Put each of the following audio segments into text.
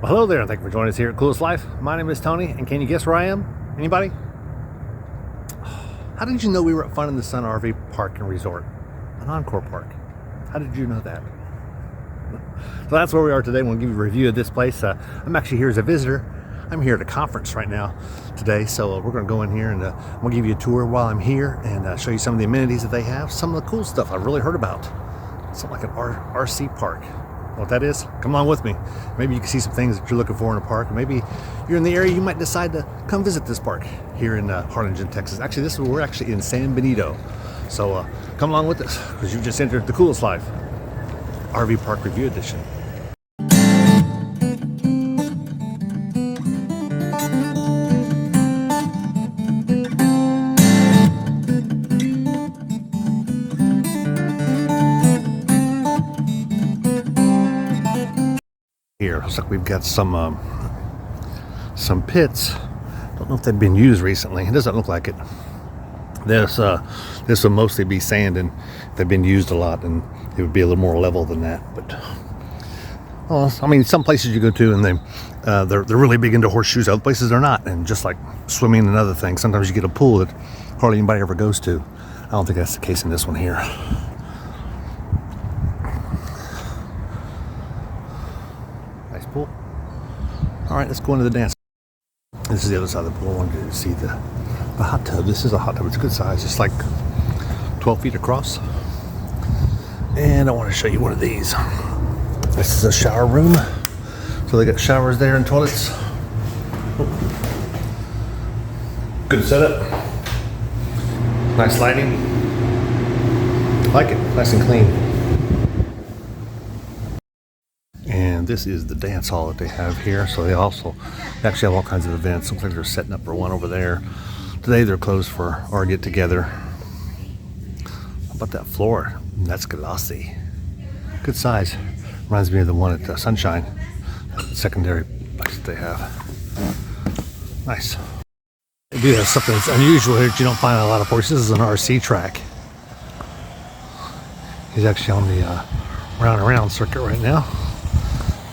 Well, hello there, and thank you for joining us here at Coolest Life. My name is Tony, and can you guess where I am? Anybody? How did you know we were at Fun in the Sun RV Park and Resort? An Encore Park. How did you know that? So that's where we are today. I'm going to give you a review of this place. I'm actually here as a visitor. I'm here at a conference right now today, so we're going to go in here and I'm going to give you a tour while I'm here and show you some of the amenities that they have, some of the cool stuff I've really heard about. Something like an RC park. What that is, come along with me. Maybe you can see some things that you're looking for in a park. Maybe you're in the area, you might decide to come visit this park here in Harlingen, Texas. Actually, we're actually in San Benito. So come along with us, because you've just entered the Coolest Life RV Park Review Edition. Here, looks like we've got some pits. Don't know if they've been used recently. It doesn't look like it. This will mostly be sand, and they've been used a lot, and it would be a little more level than that. But I mean, some places you go to, and they're really big into horseshoes. Other places they're not, and just like swimming and other things, sometimes you get a pool that hardly anybody ever goes to. I don't think that's the case in this one here. Nice pool. All right, let's go into the dance. This is the other side of the pool. I wanted to see the hot tub. This is a hot tub. It's a good size. It's like 12 feet across. And I want to show you one of these. This is a shower room. So they got showers there and toilets. Good setup. Nice lighting. I like it. Nice and clean. And this is the dance hall that they have here. So they actually have all kinds of events. Looks like they're setting up for one over there. Today they're closed for our get together. How about that floor? That's glossy. Good size. Reminds me of the one at Sunshine. That secondary place that they have. Nice. They do have something that's unusual here that you don't find on a lot of parks. This is an RC track. He's actually on the round and round circuit right now.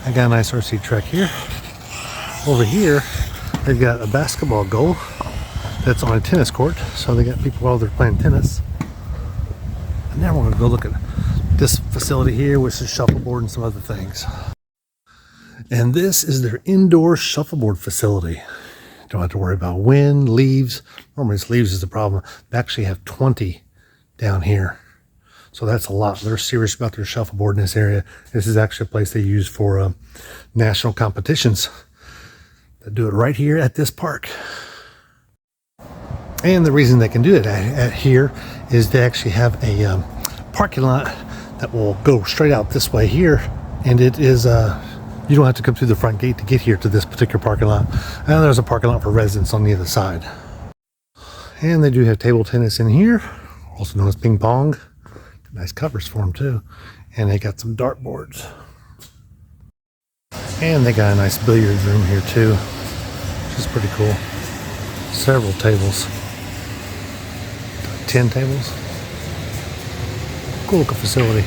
I got a nice RC track here. Over here, they've got a basketball goal that's on a tennis court. So they got people while they're playing tennis. And now we're going to go look at this facility here, which is shuffleboard and some other things. And this is their indoor shuffleboard facility. Don't have to worry about wind, leaves. Normally it's leaves is the problem. They actually have 20 down here. So that's a lot. They're serious about their shuffleboard in this area. This is actually a place they use for national competitions. They do it right here at this park. And the reason they can do it at here is they actually have a parking lot that will go straight out this way here. And it is, you don't have to come through the front gate to get here to this particular parking lot. And there's a parking lot for residents on the other side. And they do have table tennis in here, also known as ping pong. Nice covers for them too. And they got some dart boards. And they got a nice billiards room here too, which is pretty cool. Several tables. 10 tables. Cool looking facility.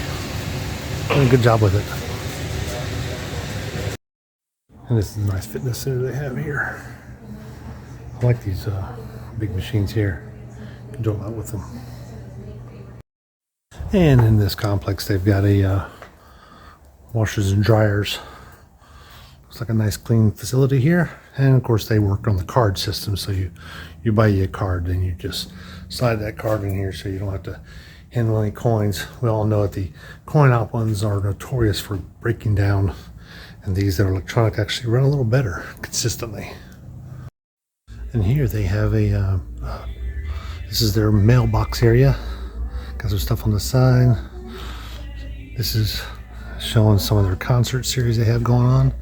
Doing a good job with it. And this is a nice fitness center they have here. I like these big machines here. You can do a lot with them. And in this complex, they've got a washers and dryers. Looks like a nice clean facility here. And of course, they work on the card system. So you buy you a card, then you just slide that card in here so you don't have to handle any coins. We all know that the coin op ones are notorious for breaking down. And these that are electronic actually run a little better consistently. And here they have this is their mailbox area. Got some stuff on the side. This is showing some of their concert series they have going on.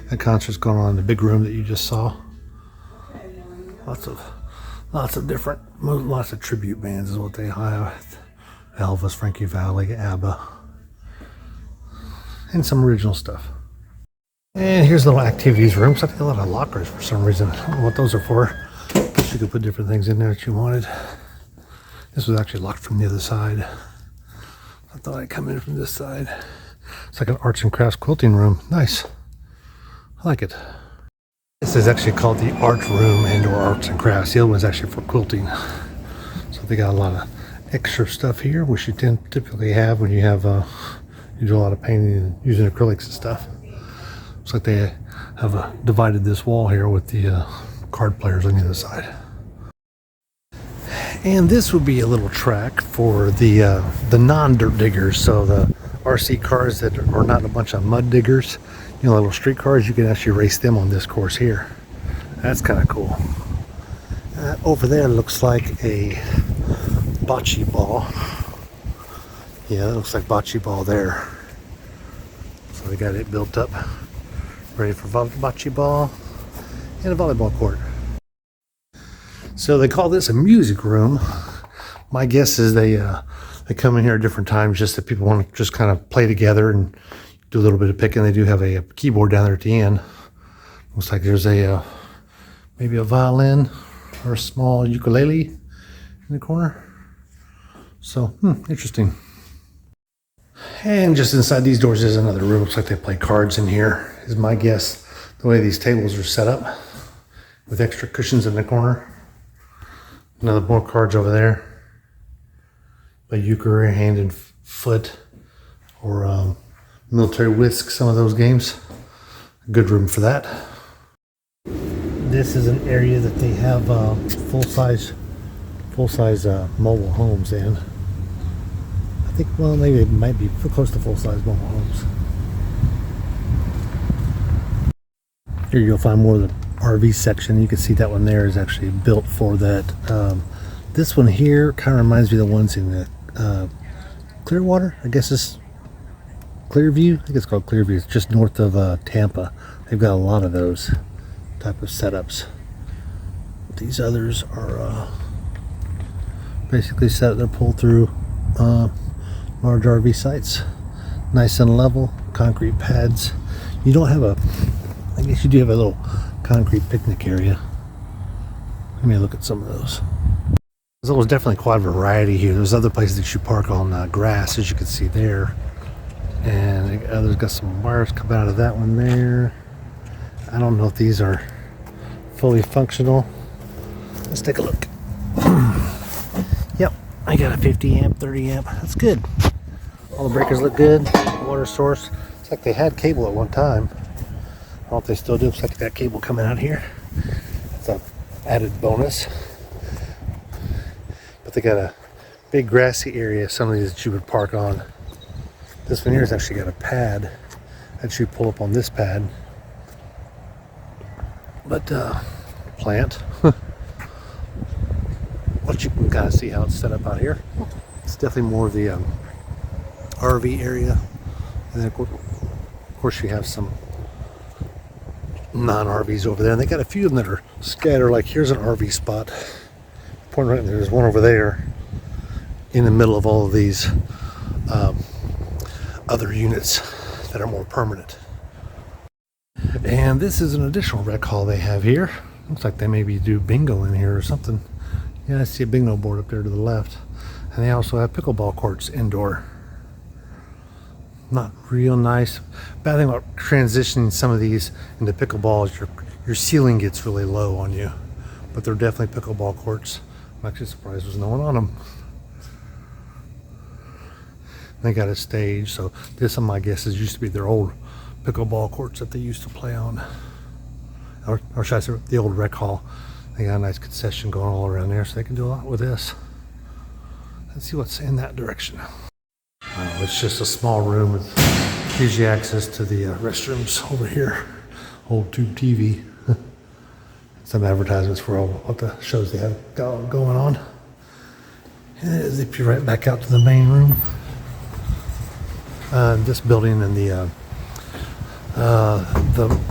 That concert's going on in the big room that you just saw. Lots of different, lots of tribute bands is what they have. Elvis, Frankie Valli, ABBA, and some original stuff. And here's a little activities room. So I think a lot of lockers for some reason. I don't know what those are for. You could put different things in there that you wanted. This was actually locked from the other side. I thought I'd come in from this side. It's like an arts and crafts quilting room. Nice. I like it. This is actually called the art room and or arts and crafts. The other one's actually for quilting. So they got a lot of extra stuff here, which you typically have when you have you do a lot of painting and using acrylics and stuff. Looks like they have divided this wall here with the card players on the other side. And this would be a little track for the non-dirt diggers. So the RC cars that are not a bunch of mud diggers, you know, little street cars, you can actually race them on this course here. That's kind of cool. Over there looks like a bocce ball. Yeah, that looks like bocce ball there. So they got it built up, ready for bocce ball and a volleyball court. So they call this a music room. My guess is they come in here at different times just that people want to just kind of play together and do a little bit of picking. They do have a keyboard down there at the end. Looks like there's a maybe a violin or a small ukulele in the corner. So, interesting. And just inside these doors is another room. Looks like they play cards in here, is my guess, the way these tables are set up with extra cushions in the corner. Another more cards over there. Play euchre, hand and foot, or military whisk, some of those games. Good room for that. This is an area that they have full-size mobile homes in. I think, well, maybe it might be close to full-size mobile homes. Here you'll find more of the RV section. You can see that one there is actually built for that. This one here kind of reminds me of the ones in the Clearwater. I guess it's Clearview. I think it's called Clearview. It's just north of Tampa. They've got a lot of those type of setups. These others are basically set up. They're pulled through large RV sites. Nice and level. Concrete pads. You don't have I guess you do have a little concrete picnic area. Let me look at some of those. There's definitely quite a variety here. There's other places that you park on grass, as you can see there. And others got some wires coming out of that one there. I don't know if these are fully functional. Let's take a look. Yep, I got a 50 amp, 30 amp. That's good. All the breakers look good. Water source. It's like they had cable at one time. I don't know if they still do. Looks like they got cable coming out here. It's an added bonus. But they got a big grassy area, some of these that you would park on. This one here has actually got a pad that you pull up on this pad. But plant. But you can kind of see how it's set up out here. It's definitely more of the RV area. And then of course you have some non-RVs over there. And they got a few of them that are scattered. Like here's an RV spot. Point right there. There's one over there in the middle of all of these other units that are more permanent. And this is an additional rec hall they have here. Looks like they maybe do bingo in here or something. Yeah, I see a bingo board up there to the left. And they also have pickleball courts indoor. Not real nice. Bad thing about transitioning some of these into pickleball is your ceiling gets really low on you. But they're definitely pickleball courts. I'm actually surprised there's no one on them. They got a stage, so this, my guess, is used to be their old pickleball courts that they used to play on. Or should I say, the old rec hall. They got a nice concession going all around there, so they can do a lot with this. Let's see what's in that direction. It's just a small room with easy access to the restrooms over here. Old tube TV. Some advertisements for all of the shows they have going on. And zip you right back out to the main room. This building and the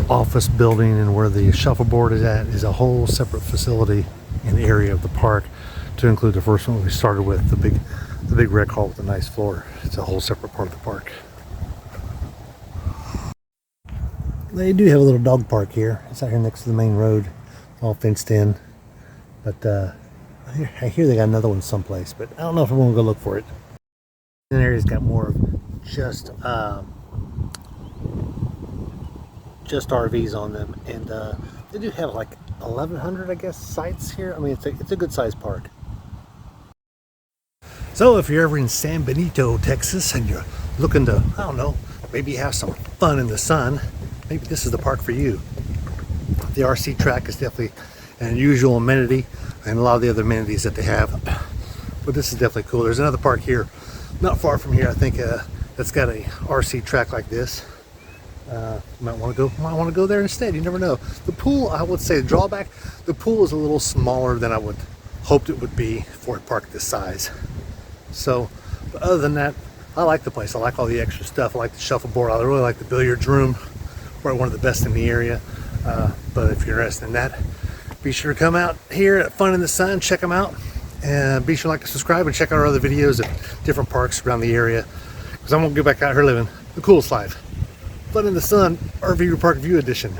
office building and where the shuffleboard is at is a whole separate facility in the area of the park, to include the first one we started with, the big rec hall with a nice floor. It's a whole separate part of the park. They do have a little dog park here. It's out here next to the main road, all fenced in. But I hear they got another one someplace, but I don't know if I'm gonna go look for it. The area's got more of just just RVs on them, and they do have like 1,100, I guess, sites here. I mean, it's a good sized park. So if you're ever in San Benito, Texas, and you're looking to, I don't know, maybe have some fun in the sun, maybe this is the park for you. The RC track is definitely an unusual amenity, and a lot of the other amenities that they have, but this is definitely cool. There's another park here not far from here, I think, that's got a RC track like this. Might want to go there instead. You never know. The pool, I would say, the drawback, the pool is a little smaller than I would hoped it would be for a park this size. So, but other than that, I like the place. I like all the extra stuff. I like the shuffleboard. I really like the billiards room. Probably one of the best in the area. But if you're interested in that, be sure to come out here at Fun in the Sun. Check them out. And be sure to like and subscribe and check out our other videos at different parks around the area. Because I'm going to go back out here living the coolest life. Fun in the Sun RV Park View Edition.